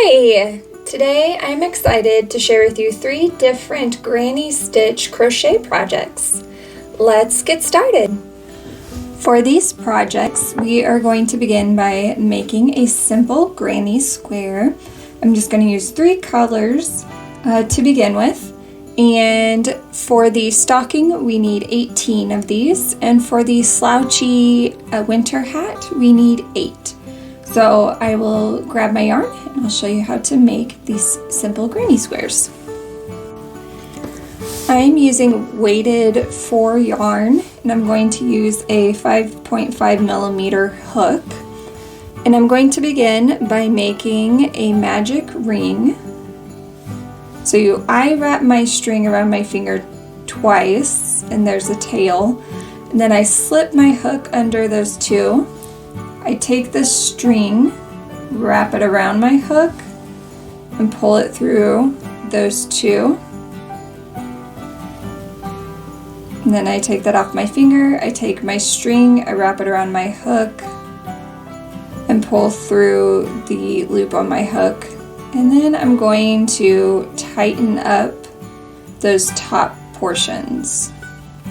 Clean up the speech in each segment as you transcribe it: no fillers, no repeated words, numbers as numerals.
Hi! Today I'm excited to share with you 3 different granny stitch crochet projects. Let's get started. For these projects, we are going to begin by making a simple granny square. I'm just going to use 3 colors to begin with. And for the stocking, we need 18 of these. And for the slouchy winter hat, we need 8. So I will grab my yarn and I'll show you how to make these simple granny squares. I'm using weighted 4 yarn and I'm going to use a 5.5 millimeter hook. And I'm going to begin by making a magic ring. So I wrap my string around my finger twice and there's a tail. And then I slip my hook under those 2. I take this string, wrap it around my hook, and pull it through those 2. And then I take that off my finger, I take my string, I wrap it around my hook, and pull through the loop on my hook. And then I'm going to tighten up those top portions,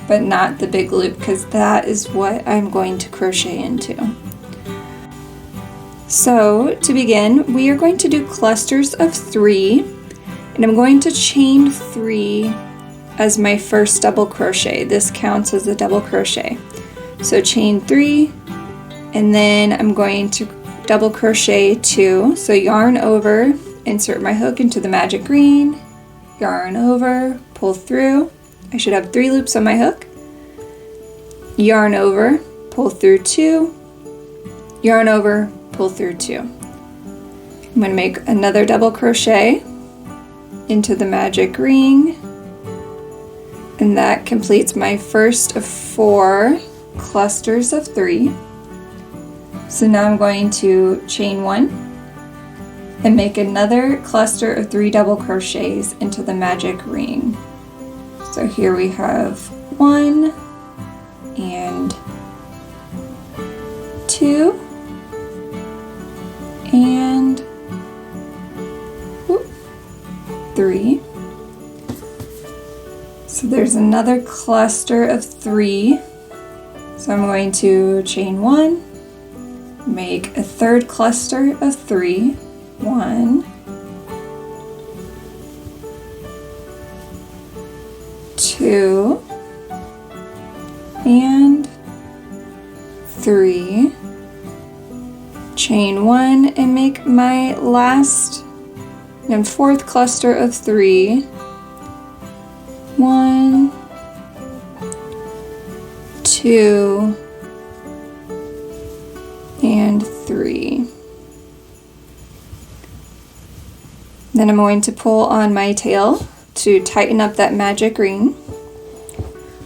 but not the big loop because that is what I'm going to crochet into. So to begin, we are going to do clusters of 3, and I'm going to chain 3 as my first double crochet. This counts as a double crochet. So chain 3, and then I'm going to double crochet 2. So yarn over, insert my hook into the magic green, yarn over, pull through. I should have 3 loops on my hook. Yarn over, pull through 2, yarn over, pull through 2. I'm going to make another double crochet into the magic ring, and that completes my first of 4 clusters of 3. So now I'm going to chain 1 and make another cluster of 3 double crochets into the magic ring. So here we have 1 and 2 and 3. So there's another cluster of 3. So I'm going to chain 1, make a third cluster of 3, 1, 2, and 3. Chain 1 and make my last and 4th cluster of 3. 1, 2, and 3. Then I'm going to pull on my tail to tighten up that magic ring.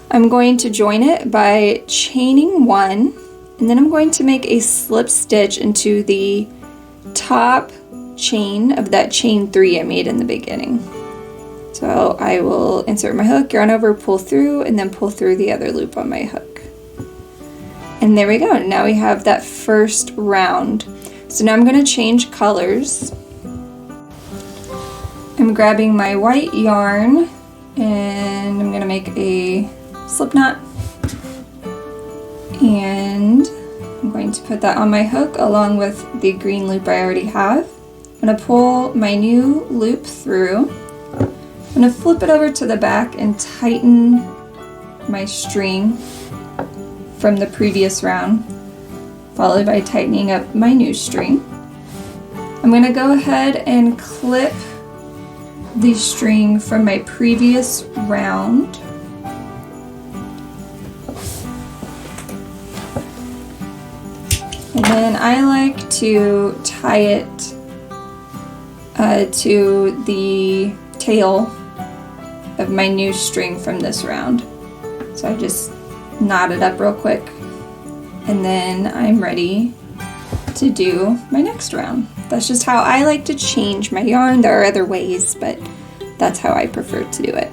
I'm going to join it by chaining 1. And then I'm going to make a slip stitch into the top chain of that chain 3 I made in the beginning. So I will insert my hook, yarn over, pull through, and then pull through the other loop on my hook. And there we go. Now we have that first round. So now I'm going to change colors. I'm grabbing my white yarn and I'm going to make a slip knot. And I'm going to put that on my hook along with the green loop I already have. I'm going to pull my new loop through. I'm going to flip it over to the back and tighten my string from the previous round, followed by tightening up my new string. I'm going to go ahead and clip the string from my previous round. And then I like to tie it to the tail of my new string from this round. So I just knot it up real quick and then I'm ready to do my next round. That's just how I like to change my yarn. There are other ways, but that's how I prefer to do it.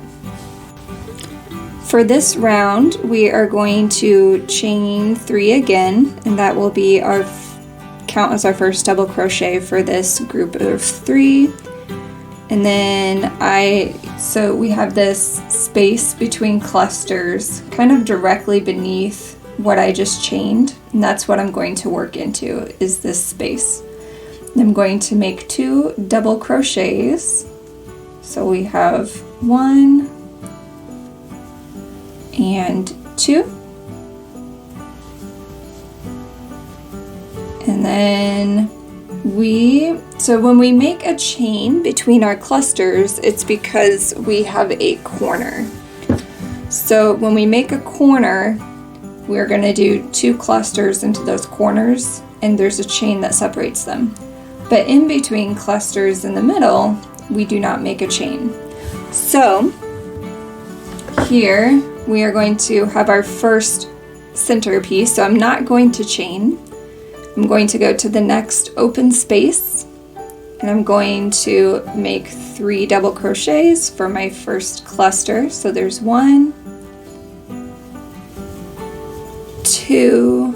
For this round, we are going to chain 3 again, and that will be our count as our first double crochet for this group of 3. And then so we have this space between clusters kind of directly beneath what I just chained, and that's what I'm going to work into, is this space. And I'm going to make 2 double crochets. So we have 1 and 2. And then so when we make a chain between our clusters, it's because we have a corner. So when we make a corner, we're going to do 2 clusters into those corners, and there's a chain that separates them. But in between clusters in the middle, we do not make a chain. So here we are going to have our first center piece. So I'm not going to chain. I'm going to go to the next open space, and I'm going to make 3 double crochets for my first cluster. So there's 1, 2,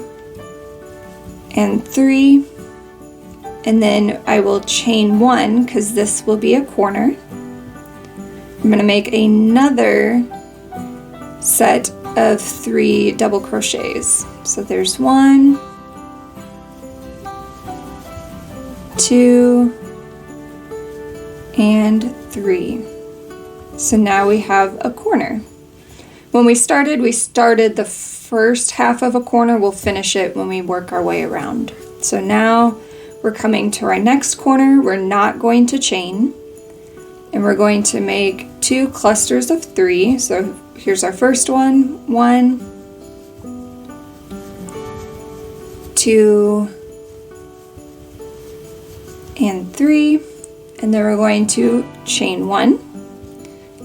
and 3. And then I will chain 1 because this will be a corner. I'm going to make another set of 3 double crochets. So there's 1, 2, and 3. So now we have a corner. When we started the first half of a corner. We'll finish it when we work our way around. So now we're coming to our next corner. We're not going to chain, and we're going to make 2 clusters of 3. So here's our first one, 1, 2, and 3, and then we're going to chain 1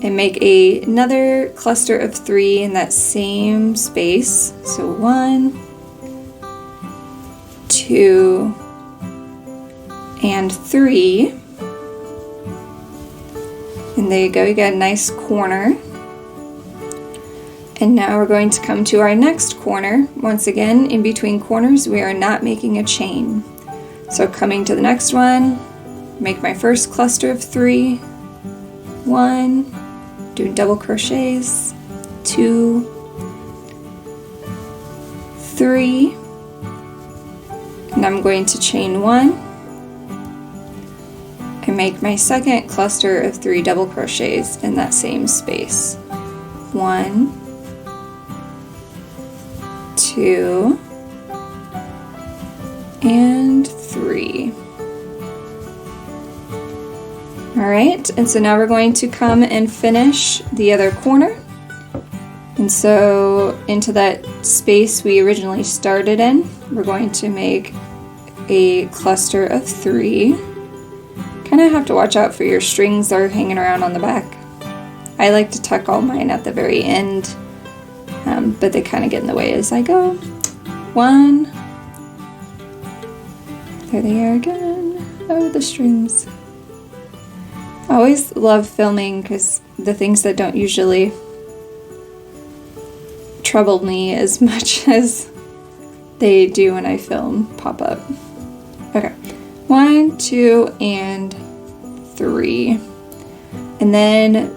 and make another cluster of 3 in that same space. So 1, 2, and 3, and there you go, you got a nice corner. And now we're going to come to our next corner. Once again, in between corners, we are not making a chain. So coming to the next one, make my first cluster of 3, 1, doing double crochets, 2, 3, and I'm going to chain 1 and make my second cluster of 3 double crochets in that same space. 1, 2, and 3. Alright, and so now we're going to come and finish the other corner. And so into that space we originally started in, we're going to make a cluster of 3. Kind of have to watch out for your strings that are hanging around on the back. I like to tuck all mine at the very end, but they kind of get in the way as I go. 1, there they are again. Oh, the strings. I always love filming because the things that don't usually trouble me as much as they do when I film pop up. Okay, 1, 2, and 3. And then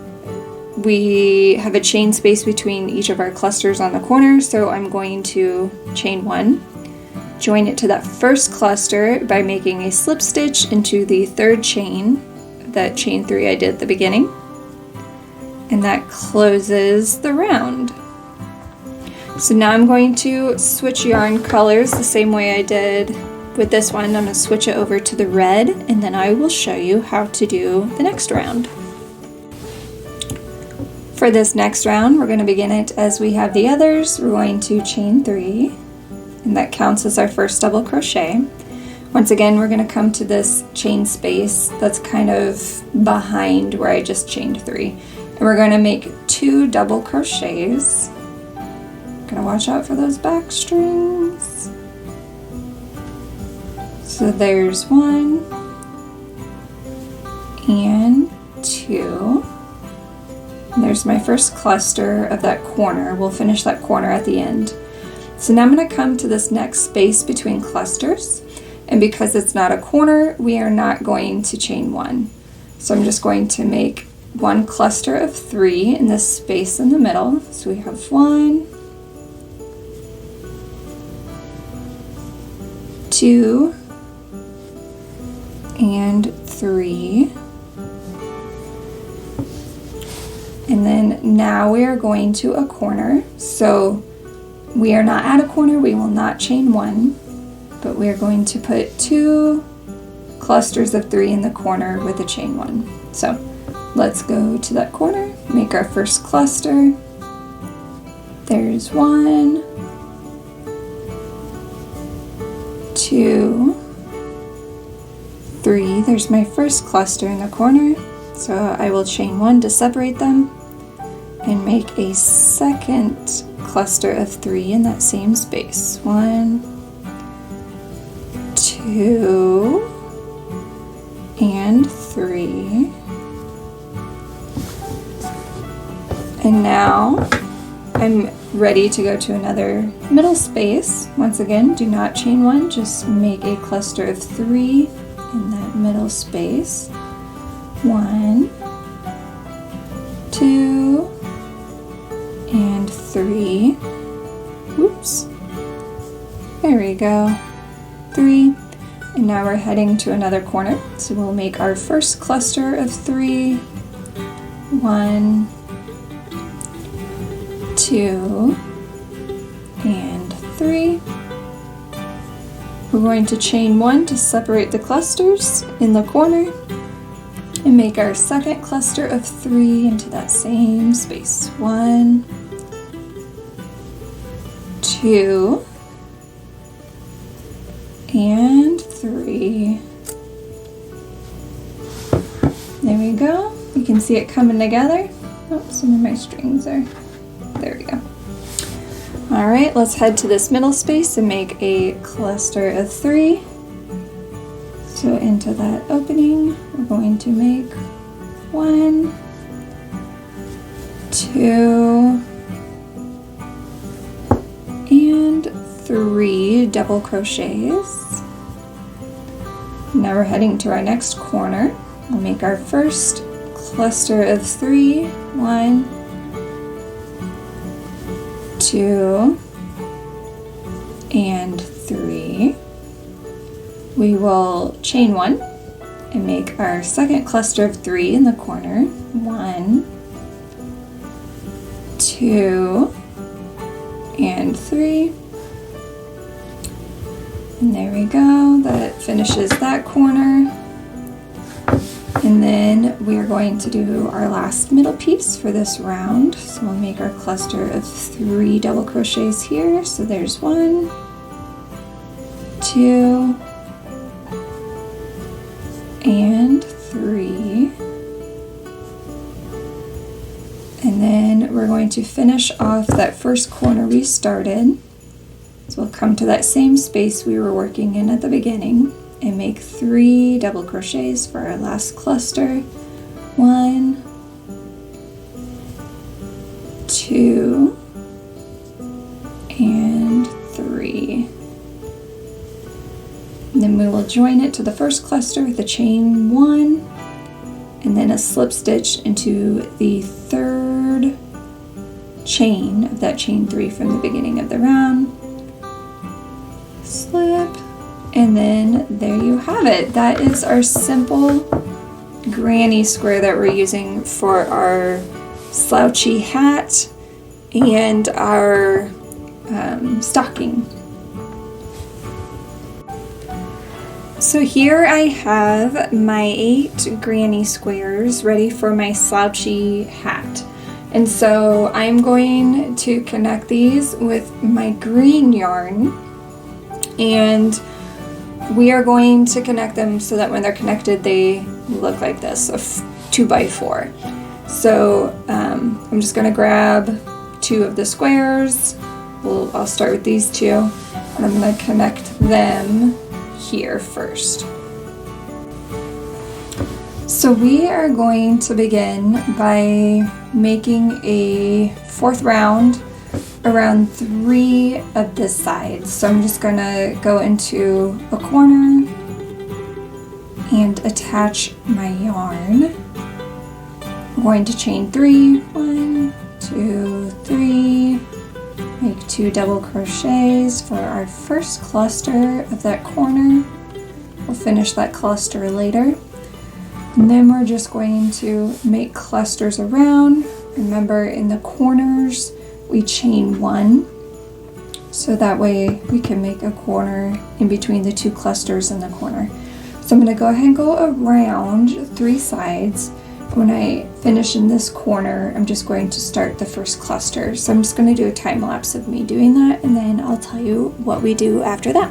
we have a chain space between each of our clusters on the corner, so I'm going to chain 1. Join it to that first cluster by making a slip stitch into the 3rd chain, that chain 3 I did at the beginning, and that closes the round. So now I'm going to switch yarn colors the same way I did with this one. I'm going to switch it over to the red, and then I will show you how to do the next round. For this next round, we're going to begin it as we have the others. We're going to chain 3, and that counts as our first double crochet. Once again, we're going to come to this chain space that's kind of behind where I just chained 3. And we're going to make 2 double crochets. Going to watch out for those back strings. So there's 1 and 2. And there's my first cluster of that corner. We'll finish that corner at the end. So now I'm going to come to this next space between clusters, And because it's not a corner, we are not going to chain 1. So I'm just going to make 1 cluster of 3 in this space in the middle. So we have 1, 2, and 3. And then now we are going to a corner. So we are not at a corner, we will not chain 1, but we are going to put 2 clusters of 3 in the corner with a chain 1. So let's go to that corner, make our first cluster. There's 1, 2, 3. There's my first cluster in the corner. So I will chain 1 to separate them and make a second cluster of 3 in that same space. 1, 2, and 3. And now I'm ready to go to another middle space. Once again, do not chain 1, just make a cluster of 3 in that middle space. 1, 2, and 3. Whoops. There we go. 3. And now we're heading to another corner. So we'll make our first cluster of 3. 1, 2, and 3. We're going to chain 1 to separate the clusters in the corner and make our second cluster of 3 into that same space. 1, 2, and 3. There we go. You can see it coming together. Oh, some of my strings are, there we go. All right, let's head to this middle space and make a cluster of 3. So into that opening, we're going to make 1, 2, and 3 double crochets. Now we're heading to our next corner. We'll make our first cluster of 3. 1, 2, and 3. We will chain 1 and make our second cluster of 3 in the corner. 1, 2, and 3. And there we go, that finishes that corner. And then we are going to do our last middle piece for this round. So we'll make our cluster of 3 double crochets here. So there's 1, 2, and 3. And then we're going to finish off that first corner we started. So we'll come to that same space we were working in at the beginning and make 3 double crochets for our last cluster. 1, 2, and 3. And then we will join it to the first cluster with a chain 1 and then a slip stitch into the third chain of that chain 3 from the beginning of the round. Slip, and then there you have it. That is our simple granny square that we're using for our slouchy hat and our stocking. So here I have my 8 granny squares ready for my slouchy hat. And so I'm going to connect these with my green yarn, and we are going to connect them so that when they're connected they look like this, a 2x4. So I'm just going to grab 2 of the squares. I'll start with these 2, and I'm going to connect them here first. So we are going to begin by making a 4th round around 3 of the sides. So I'm just gonna go into a corner and attach my yarn. I'm going to chain 3, 1, 2, 3, make 2 double crochets for our first cluster of that corner. We'll finish that cluster later. And then we're just going to make clusters around. Remember, in the corners, we chain 1. So that way we can make a corner in between the 2 clusters in the corner. So I'm going to go ahead and go around 3 sides. When I finish in this corner, I'm just going to start the first cluster. So I'm just going to do a time lapse of me doing that, and then I'll tell you what we do after that.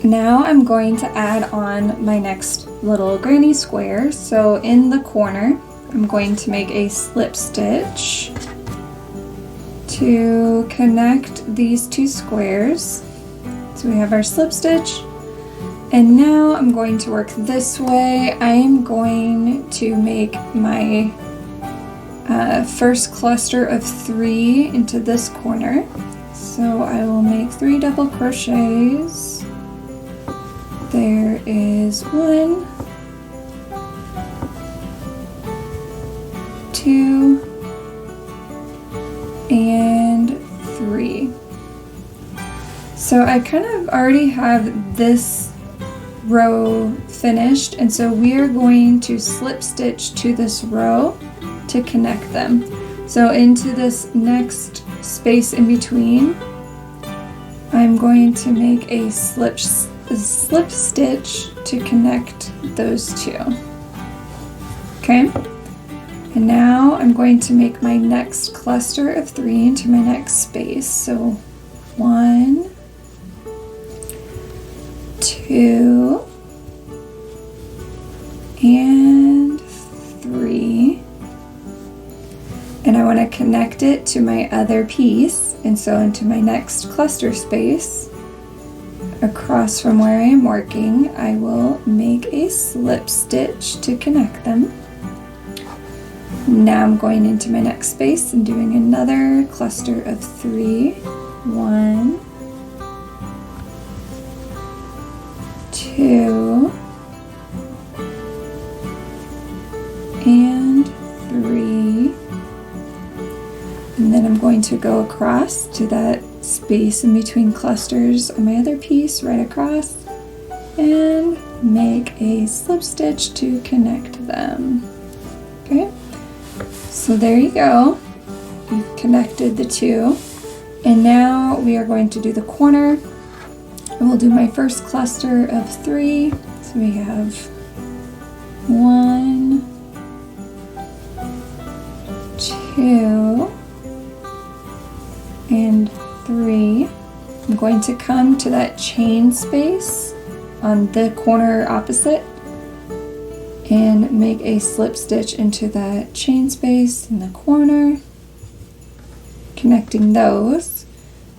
Now I'm going to add on my next little granny square. So in the corner, I'm going to make a slip stitch to connect these 2 squares. So we have our slip stitch. And now I'm going to work this way. I am going to make my first cluster of 3 into this corner. So I will make 3 double crochets. There is 1, 2, and 3. So I kind of already have this row finished, and so we are going to slip stitch to this row to connect them. So into this next space in between, I'm going to make a slip stitch to connect those 2. Okay, and now I'm going to make my next cluster of 3 into my next space. So 1, 2, and 3. And I want to connect it to my other piece, and so into my next cluster space. Across from where I am working, I will make a slip stitch to connect them. Now I'm going into my next space and doing another cluster of 3. 1, 2, and 3. And then I'm going to go across to that space in between clusters on my other piece, right across, and make a slip stitch to connect them. Okay, so there you go. You've connected the 2, and now we are going to do the corner. And we'll do my first cluster of 3. So we have 1, 2, 3. I'm going to come to that chain space on the corner opposite and make a slip stitch into that chain space in the corner, connecting those.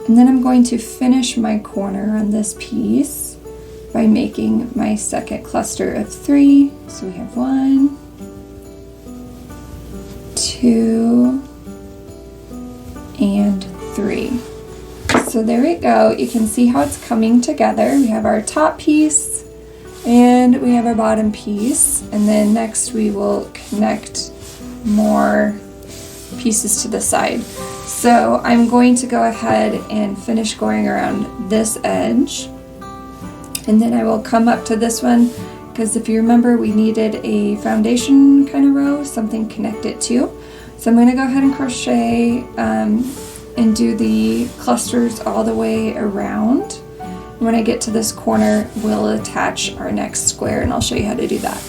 And then I'm going to finish my corner on this piece by making my second cluster of 3. So we have 1, 2, and 3. So there we go. You can see how it's coming together. We have our top piece and we have our bottom piece, and then next we will connect more pieces to the side. So I'm going to go ahead and finish going around this edge, and then I will come up to this one, because if you remember we needed a foundation kind of row, something connected to. So I'm going to go ahead and crochet and do the clusters all the way around. When I get to this corner, we'll attach our next square, and I'll show you how to do that.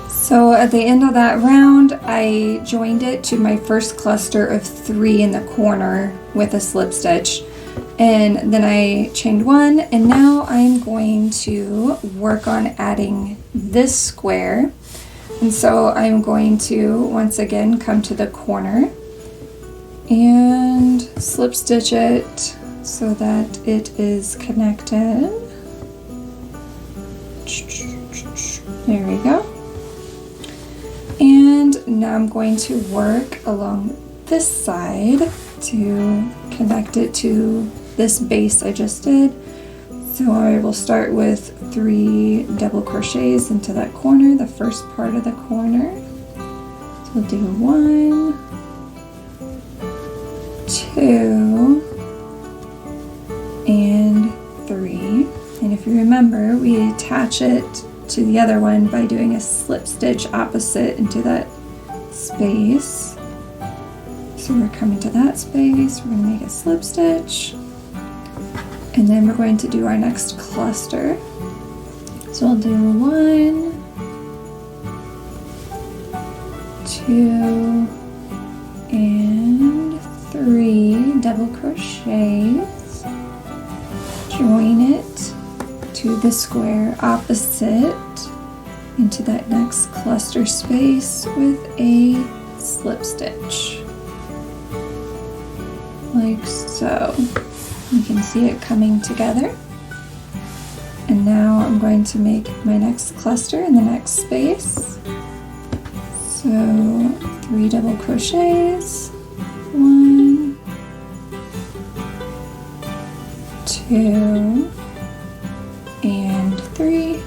So at the end of that round, I joined it to my first cluster of 3 in the corner with a slip stitch, and then I chained 1, and now I'm going to work on adding this square. And so I'm going to once again come to the corner and slip stitch it so that it is connected. There we go. And now I'm going to work along this side to connect it to this base I just did. So I will start with 3 double crochets into that corner, the first part of the corner. So we'll do 1, 2, and 3. And if you remember, we attach it to the other one by doing a slip stitch opposite into that space. So we're coming to that space, we're going to make a slip stitch, and then we're going to do our next cluster. So I'll do 1, 2, and 3 double crochets, join it to the square opposite into that next cluster space with a slip stitch, like so. You can see it coming together. And now I'm going to make my next cluster in the next space. So 3 double crochets, 1, 2, and 3.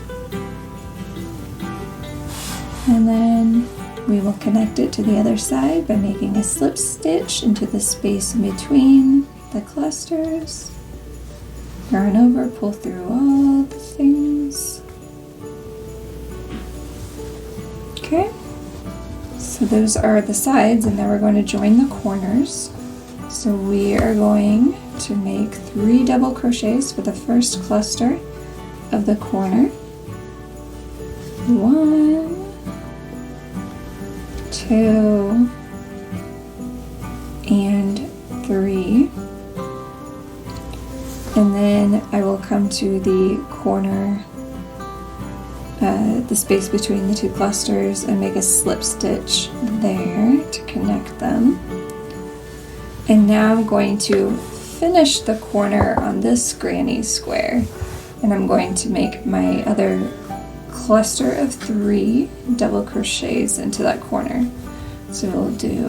And then we will connect it to the other side by making a slip stitch into the space in between the clusters. Yarn over, pull through all the things. Okay, so those are the sides, and now we're going to join the corners. So we are going to make 3 double crochets for the first cluster of the corner. 1, 2, and 3. And then I will come to the corner, the space between the 2 clusters, and make a slip stitch there to connect them. And now I'm going to finish the corner on this granny square, and I'm going to make my other cluster of 3 double crochets into that corner. So we'll do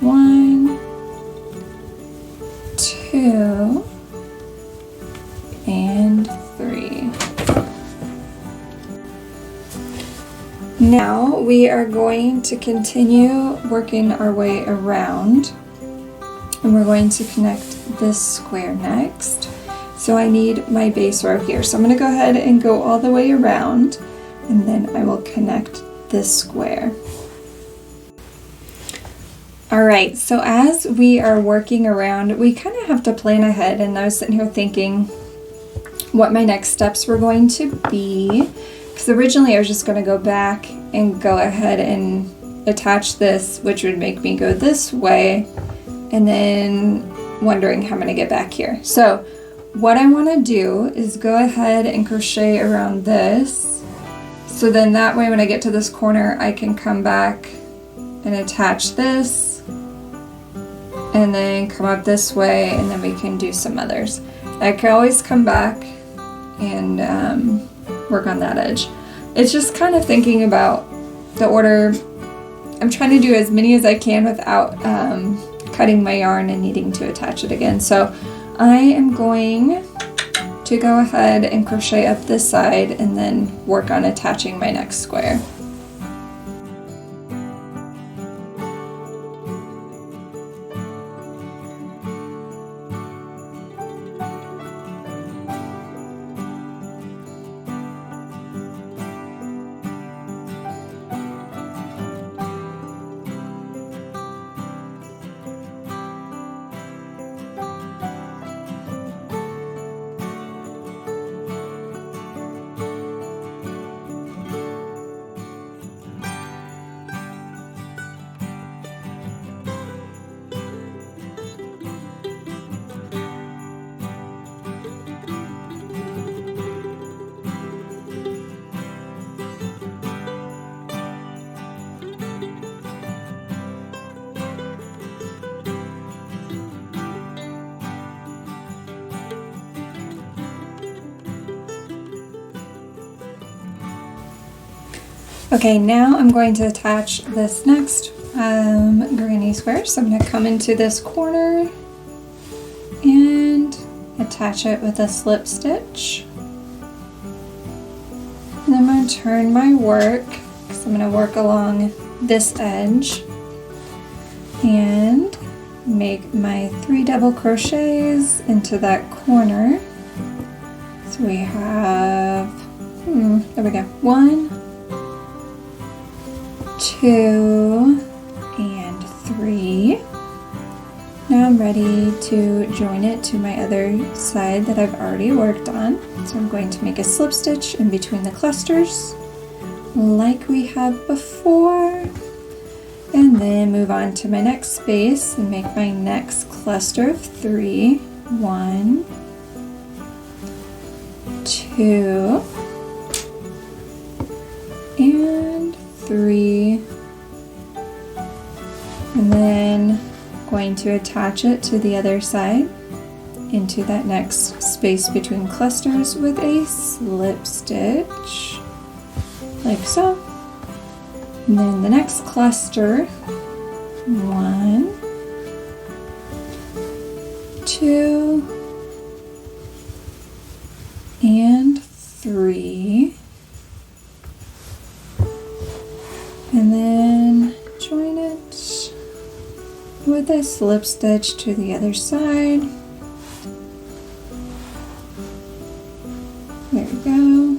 1, 2, and 3. Now we are going to continue working our way around, and we're going to connect this square next. So I need my base row here. So I'm going to go ahead and go all the way around, and then I will connect this square. Alright, so as we are working around, we kind of have to plan ahead, and I was sitting here thinking what my next steps were going to be, because originally I was just going to go back and go ahead and attach this, which would make me go this way, and then wondering how I'm going to get back here. So what I want to do is go ahead and crochet around this, so then that way when I get to this corner I can come back and attach this, and then come up this way, and then we can do some others. I can always come back and work on that edge. It's just kind of thinking about the order. I'm trying to do as many as I can without cutting my yarn and needing to attach it again. So I am going to go ahead and crochet up this side and then work on attaching my next square. Okay, now I'm going to attach this next granny square. So I'm going to come into this corner and attach it with a slip stitch. And I'm going to turn my work, because I'm going to work along this edge, and make my 3 double crochets into that corner. So we have, there we go, 1, 2, and 3. Now I'm ready to join it to my other side that I've already worked on. So I'm going to make a slip stitch in between the clusters like we have before, and then move on to my next space and make my next cluster of 3. 1, 2, and 3, and then going to attach it to the other side into that next space between clusters with a slip stitch, like so. And then the next cluster, 1, 2, and 3, and then join it with a slip stitch to the other side. There we go.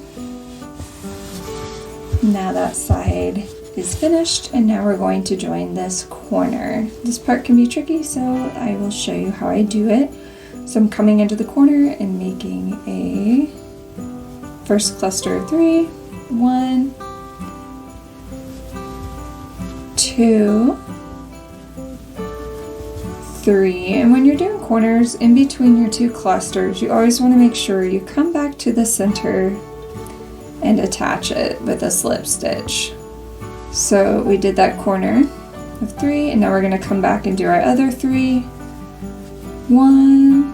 Now that side is finished, and now we're going to join this corner. This part can be tricky, so I will show you how I do it. So I'm coming into the corner and making a first cluster of 3, 1, 2, 3, and when you're doing corners in between your 2 clusters, you always want to make sure you come back to the center and attach it with a slip stitch. So we did that corner of 3, and now we're going to come back and do our other 3, 1,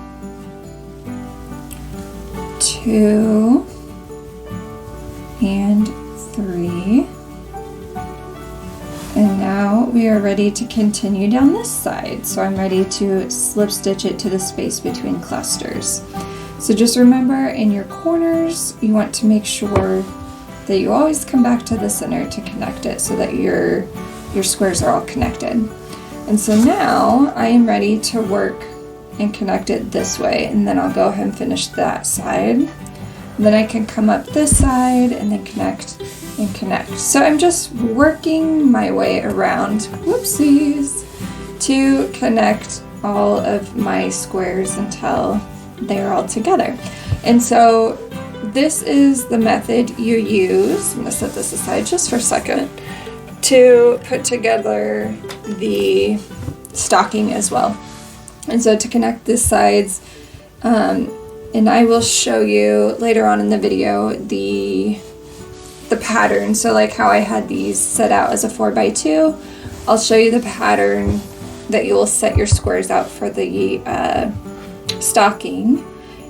2, and 3. And now we are ready to continue down this side. So I'm ready to slip stitch it to the space between clusters. So just remember, in your corners, you want to make sure that you always come back to the center to connect it so that your squares are all connected. And so now I am ready to work and connect it this way, and then I'll go ahead and finish that side. And then I can come up this side and then connect and connect. So I'm just working my way around, whoopsies, to connect all of my squares until they're all together. And so this is the method you use. I'm going to set this aside just for a second to put together the stocking as well. And so to connect the sides, and I will show you later on in the video the pattern. So like how I had these set out as a 4x2, I'll show you the pattern that you will set your squares out for the stocking,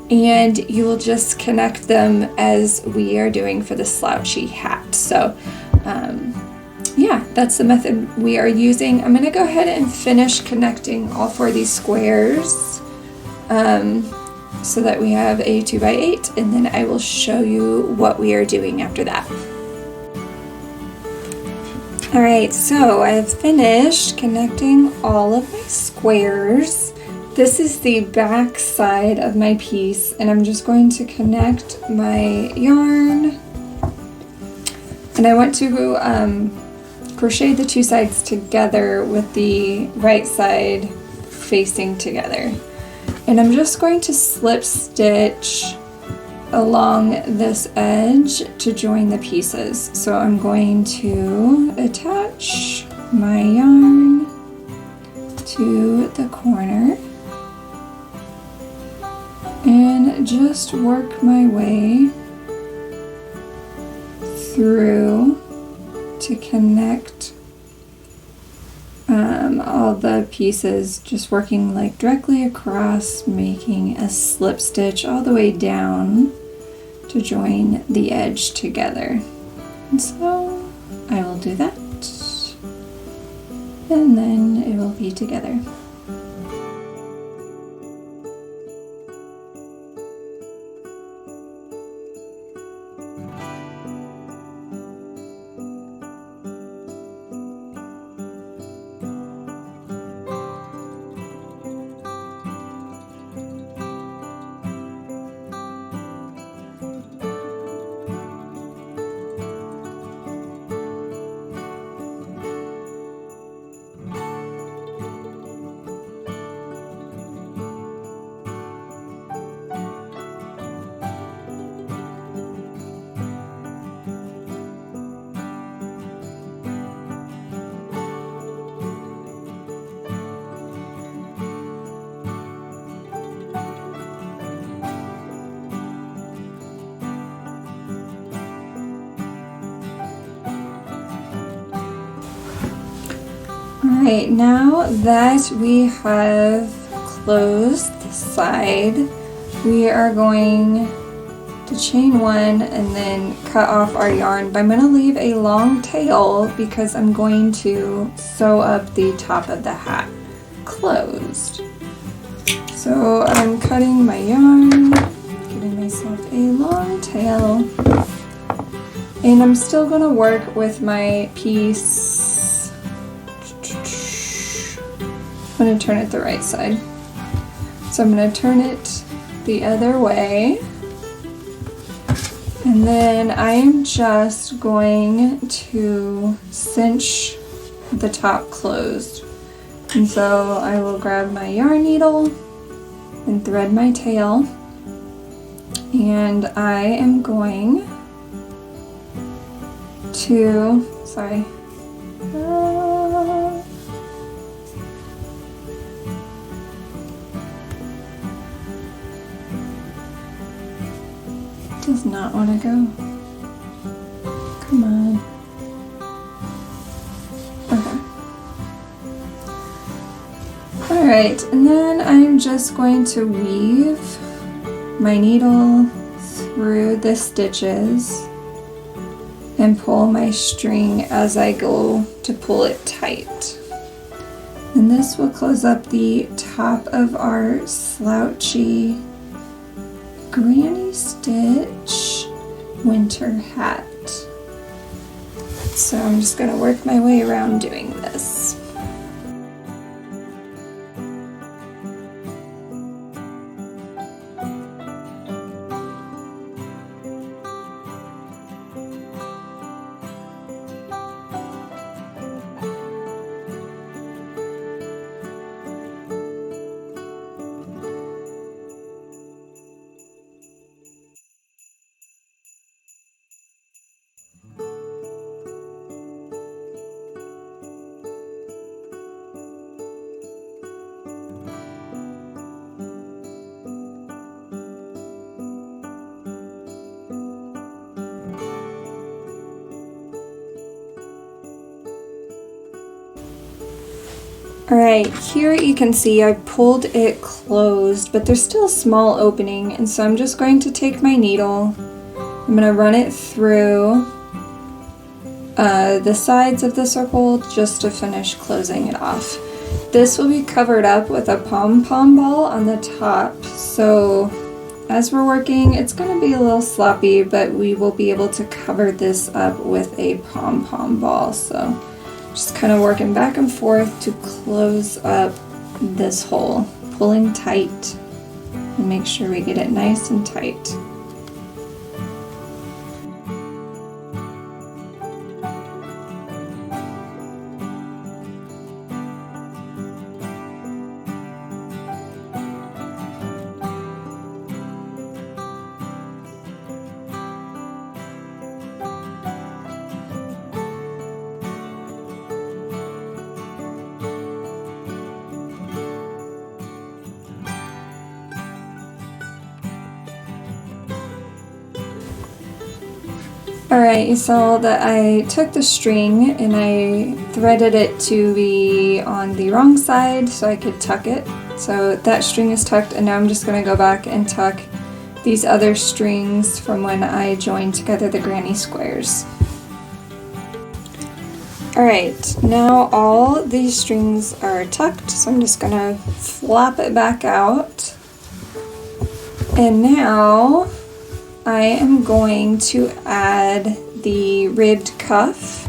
and you will just connect them as we are doing for the slouchy hat. So yeah, that's the method we are using. I'm going to go ahead and finish connecting all 4 of these squares so that we have a 2x8, and then I will show you what we are doing after that. Alright, so I have finished connecting all of my squares. This is the back side of my piece, and I'm just going to connect my yarn. And I want to crochet the 2 sides together with the right side facing together. And I'm just going to slip stitch along this edge to join the pieces. So I'm going to attach my yarn to the corner and just work my way through to connect all the pieces, just working like directly across, making a slip stitch all the way down to join the edge together. And so I will do that, and then it will be together. Alright, now that we have closed side, we are going to chain one and then cut off our yarn, but I'm going to leave a long tail because I'm going to sew up the top of the hat closed. So I'm cutting my yarn, giving myself a long tail, and I'm still going to work with my piece. I'm going to turn it the right side. So I'm going to turn it the other way. And then I am just going to cinch the top closed. And so I will grab my yarn needle and thread my tail. And I am going to, does not want to go. Come on. Okay. Alright, and then I'm just going to weave my needle through the stitches and pull my string as I go to pull it tight. And this will close up the top of our slouchy granny stitch winter hat. So I'm just going to work my way around doing this. Alright, here you can see I pulled it closed, but there's still a small opening, and so I'm just going to take my needle, I'm going to run it through the sides of the circle just to finish closing it off. This will be covered up with a pom-pom ball on the top, so as we're working it's going to be a little sloppy, but we will be able to cover this up with a pom-pom ball. So just kind of working back and forth to close up this hole, pulling tight and make sure we get it nice and tight. Alright, you saw that I took the string and I threaded it to be on the wrong side so I could tuck it. So that string is tucked, and now I'm just going to go back and tuck these other strings from when I joined together the granny squares. Alright, now all these strings are tucked, so I'm just going to flap it back out. And now I am going to add the ribbed cuff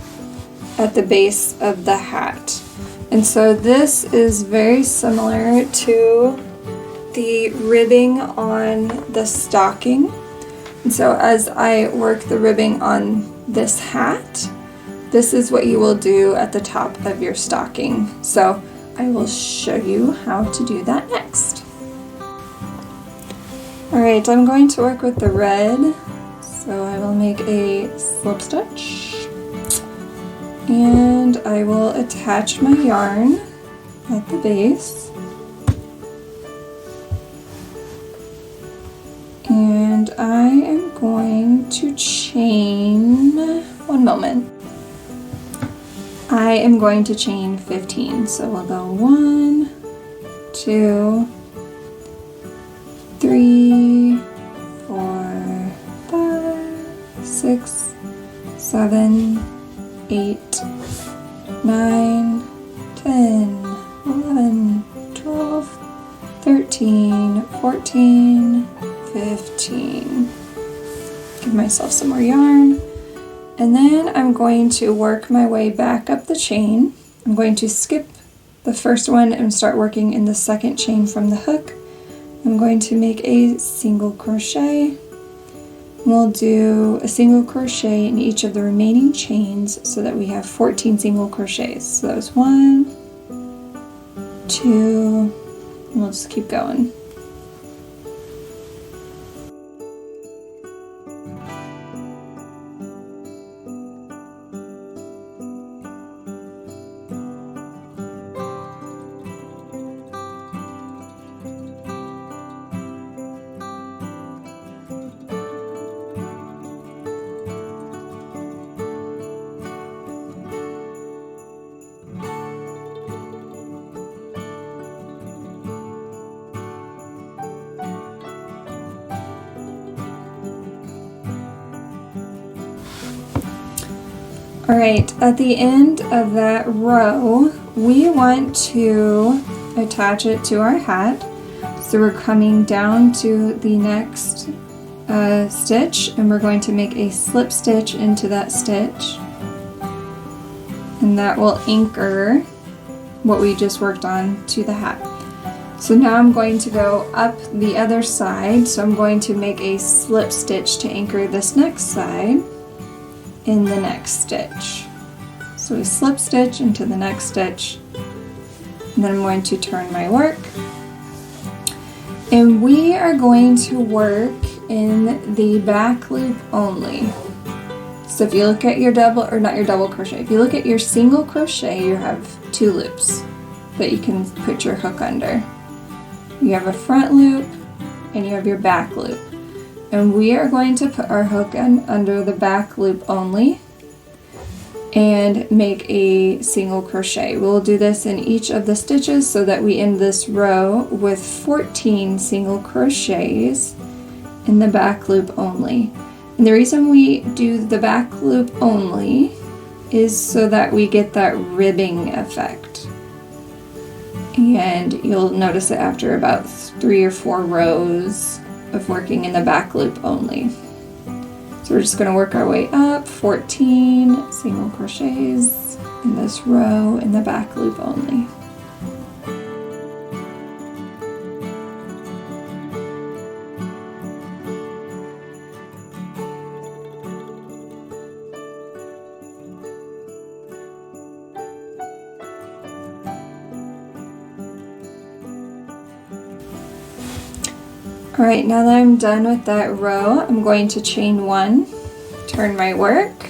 at the base of the hat. And so this is very similar to the ribbing on the stocking. And so as I work the ribbing on this hat, this is what you will do at the top of your stocking. So I will show you how to do that next. Alright, I'm going to work with the red, so I will make a slip stitch, and I will attach my yarn at the base, and I am going to chain, one moment, I am going to chain 15, so we'll go 1, 2, 6, 7, 8, 9, 10, 11, 12, 13, 14, 15. Give myself some more yarn. And then I'm going to work my way back up the chain. I'm going to skip the first one and start working in the second chain from the hook. I'm going to make a single crochet. We'll do a single crochet in each of the remaining chains so that we have 14 single crochets. So that was 1, 2, and we'll just keep going. Alright, at the end of that row, we want to attach it to our hat. So we're coming down to the next stitch, and we're going to make a slip stitch into that stitch. And that will anchor what we just worked on to the hat. So now I'm going to go up the other side, so I'm going to make a slip stitch to anchor this next side in the next stitch. So we slip stitch into the next stitch, and then I'm going to turn my work. And we are going to work in the back loop only. So if you look at your double, or not your double crochet, if you look at your single crochet, you have 2 loops that you can put your hook under. You have a front loop and you have your back loop. And we are going to put our hook in under the back loop only and make a single crochet. We'll do this in each of the stitches so that we end this row with 14 single crochets in the back loop only. And the reason we do the back loop only is so that we get that ribbing effect. And you'll notice it after about 3 or 4 rows of working in the back loop only. So we're just going to work our way up, 14 single crochets in this row in the back loop only. Alright, now that I'm done with that row, I'm going to chain 1, turn my work,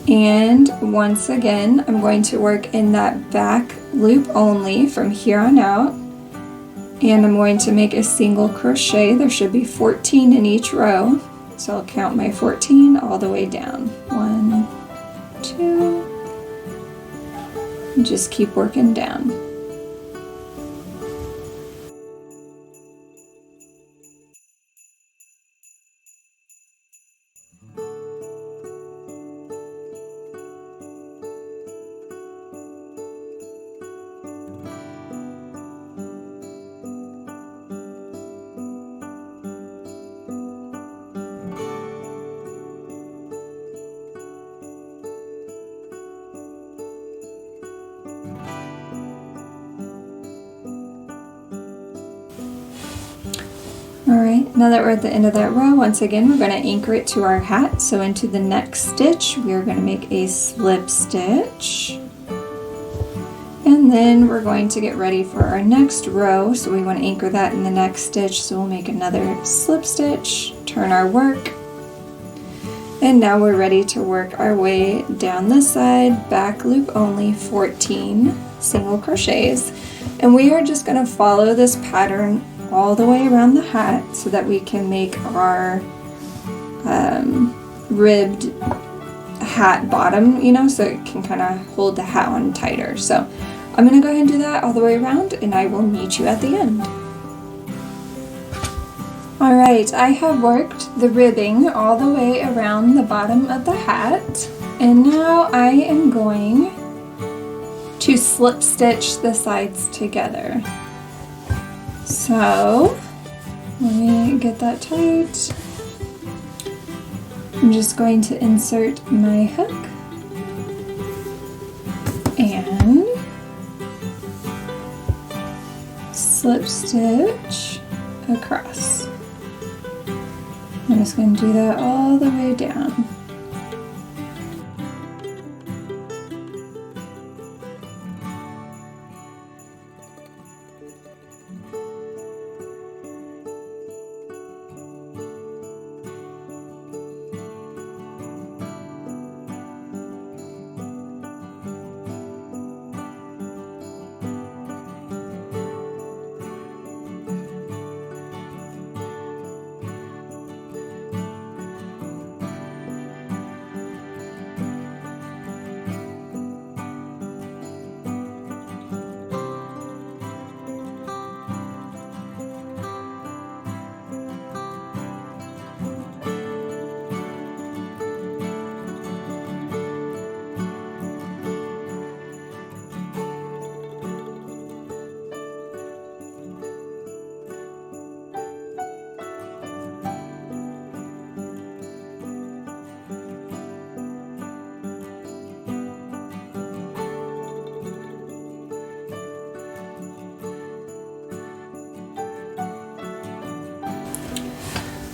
and once again I'm going to work in that back loop only from here on out, and I'm going to make a single crochet. There should be 14 in each row, so I'll count my 14 all the way down. 1, 2, and just keep working down. Alright, now that we're at the end of that row, once again we're going to anchor it to our hat. So into the next stitch we are going to make a slip stitch. And then we're going to get ready for our next row. So we want to anchor that in the next stitch. So we'll make another slip stitch, turn our work. And now we're ready to work our way down this side, back loop only, 14 single crochets. And we are just going to follow this pattern all the way around the hat so that we can make our ribbed hat bottom, you know, so it can kind of hold the hat on tighter. So I'm going to go ahead and do that all the way around, and I will meet you at the end. Alright, I have worked the ribbing all the way around the bottom of the hat, and now I am going to slip stitch the sides together. So, let me get that tight. I'm just going to insert my hook and slip stitch across. I'm just going to do that all the way down.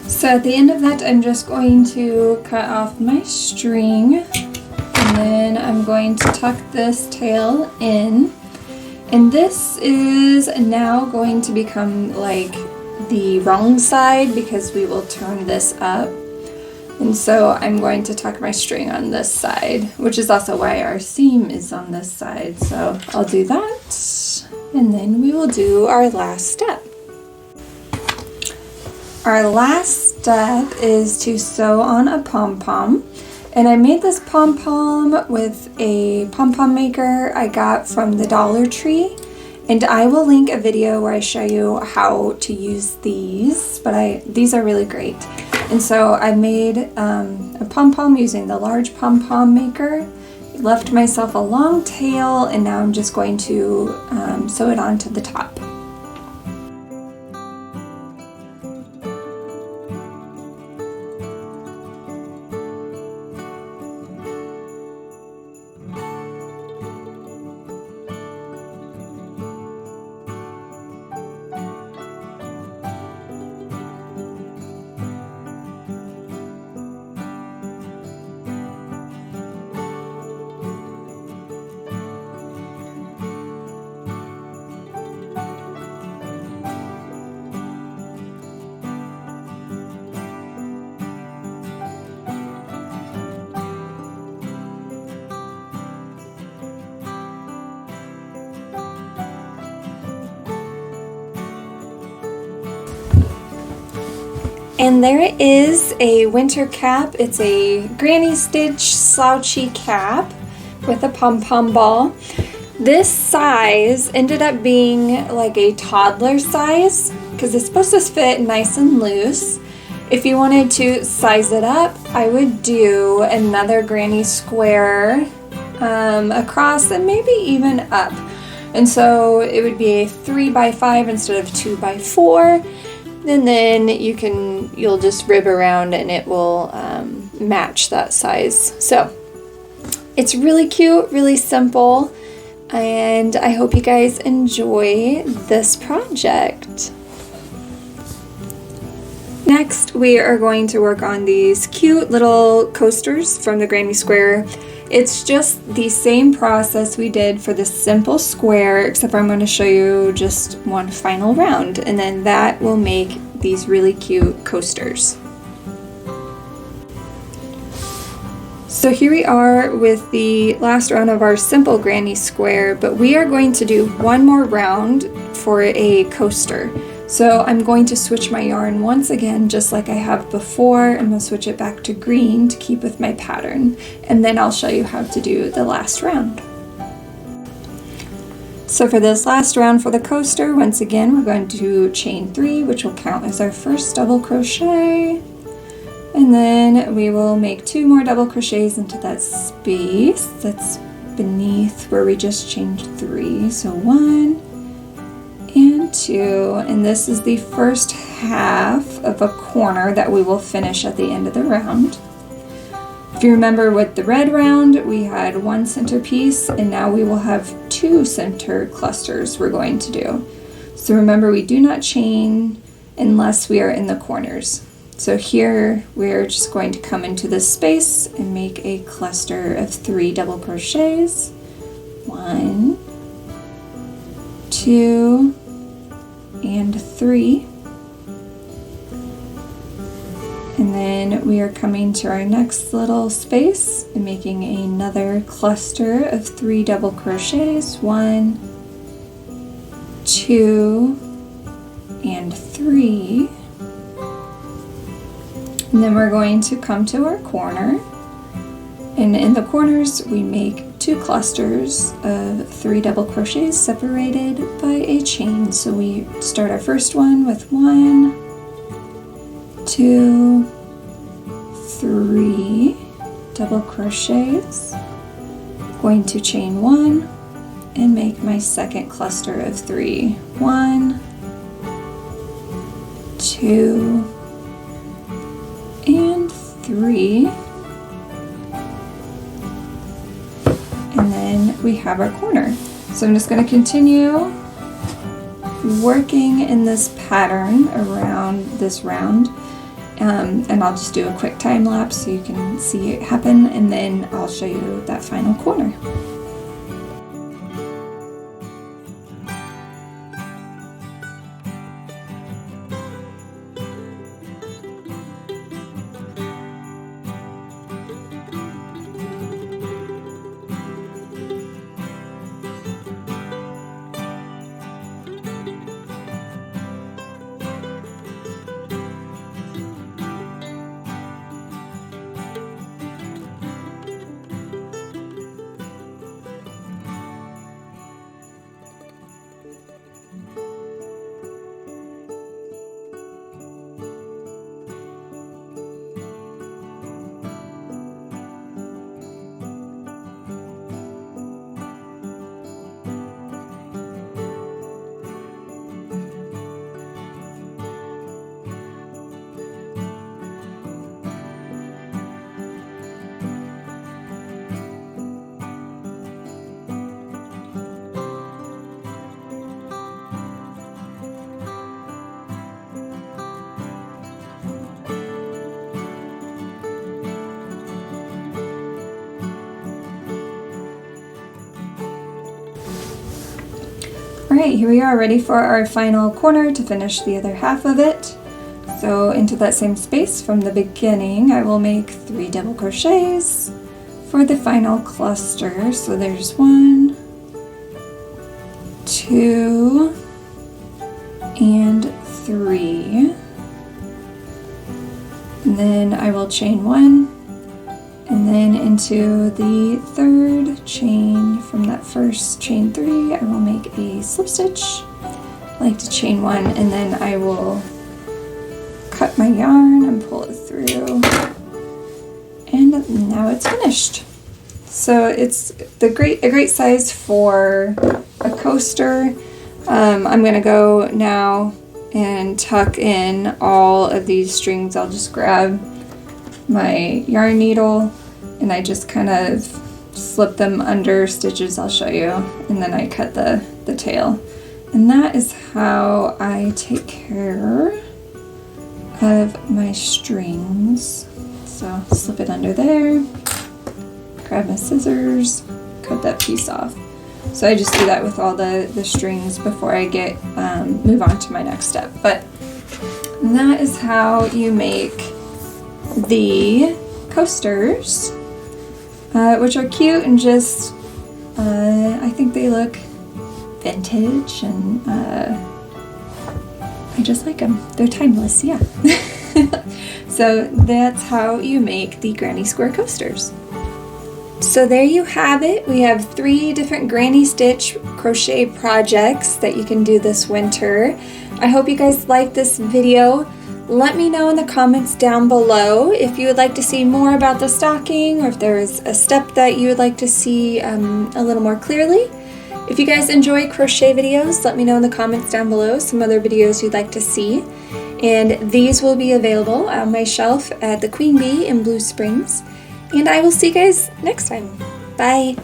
So at the end of that, I'm just going to cut off my string, and then I'm going to tuck this tail in. And this is now going to become like the wrong side because we will turn this up. And so I'm going to tuck my string on this side, which is also why our seam is on this side. So I'll do that, and then we will do our last step. Our last step is to sew on a pom-pom, and I made this pom-pom with a pom-pom maker I got from the Dollar Tree, and I will link a video where I show you how to use these, but these are really great. And so I made a pom-pom using the large pom-pom maker, left myself a long tail, and now I'm just going to sew it onto the top. And there it is, a winter cap. It's a granny stitch slouchy cap with a pom-pom ball. This size ended up being like a toddler size because it's supposed to fit nice and loose. If you wanted to size it up, I would do another granny square across and maybe even up. And so it would be a 3x5 instead of 2x4. And then you'll just rib around and it will match that size. So it's really cute, really simple, and I hope you guys enjoy this project. Next, we are going to work on these cute little coasters from the Granny Square. It's just the same process we did for the simple square, except for I'm going to show you just one final round, and then that will make these really cute coasters. So here we are with the last round of our simple granny square, but we are going to do one more round for a coaster. So I'm going to switch my yarn once again, just like I have before. I'm going to switch it back to green to keep with my pattern, and then I'll show you how to do the last round. So for this last round for the coaster, once again, we're going to chain 3, which will count as our first double crochet. And then we will make 2 more double crochets into that space that's beneath where we just chained 3. So 1 and 2, and this is the first half of a corner that we will finish at the end of the round. If you remember with the red round, we had 1 center piece, and now we will have 2 center clusters we're going to do. So remember, we do not chain unless we are in the corners. So here we're just going to come into this space and make a cluster of 3 double crochets. 1, 2, and 3. And then we are coming to our next little space and making another cluster of 3 double crochets. 1, 2, and 3. And then we're going to come to our corner. And in the corners, we make 2 clusters of 3 double crochets separated by a chain. So we start our first one with 1, 2, 3 double crochets. Going to chain 1 and make my second cluster of 3. 1, 2, and 3. And then we have our corner. So I'm just going to continue working in this pattern around this round, and I'll just do a quick time lapse so you can see it happen, and then I'll show you that final corner. Alright, here we are ready for our final corner to finish the other half of it. So into that same space from the beginning, I will make 3 double crochets for the final cluster. So there's 1, 2, and 3. And then I will chain 1, and then into the third chain from that first chain 3, I will make a slip stitch. I like to chain 1, and then I will cut my yarn and pull it through, and now it's finished. So it's a great size for a coaster. I'm gonna go now and tuck in all of these strings. I'll just grab my yarn needle and I just kind of slip them under stitches, I'll show you, and then I cut the tail. And that is how I take care of my strings. So slip it under there, grab my scissors, cut that piece off. So I just do that with all the strings before I move on to my next step. But that is how you make the coasters, which are cute and just, I think they look vintage, and I just like them. They're timeless, yeah. So that's how you make the granny square coasters. So So there you have it. We have 3 different granny stitch crochet projects that you can do this winter. I hope you guys liked this video. Let me know in the comments down below if you would like to see more about the stocking, or if there's a step that you would like to see a little more clearly. If you guys enjoy crochet videos, let me know in the comments down below some other videos you'd like to see. And these will be available on my shelf at the Queen Bee in Blue Springs. And I will see you guys next time. Bye!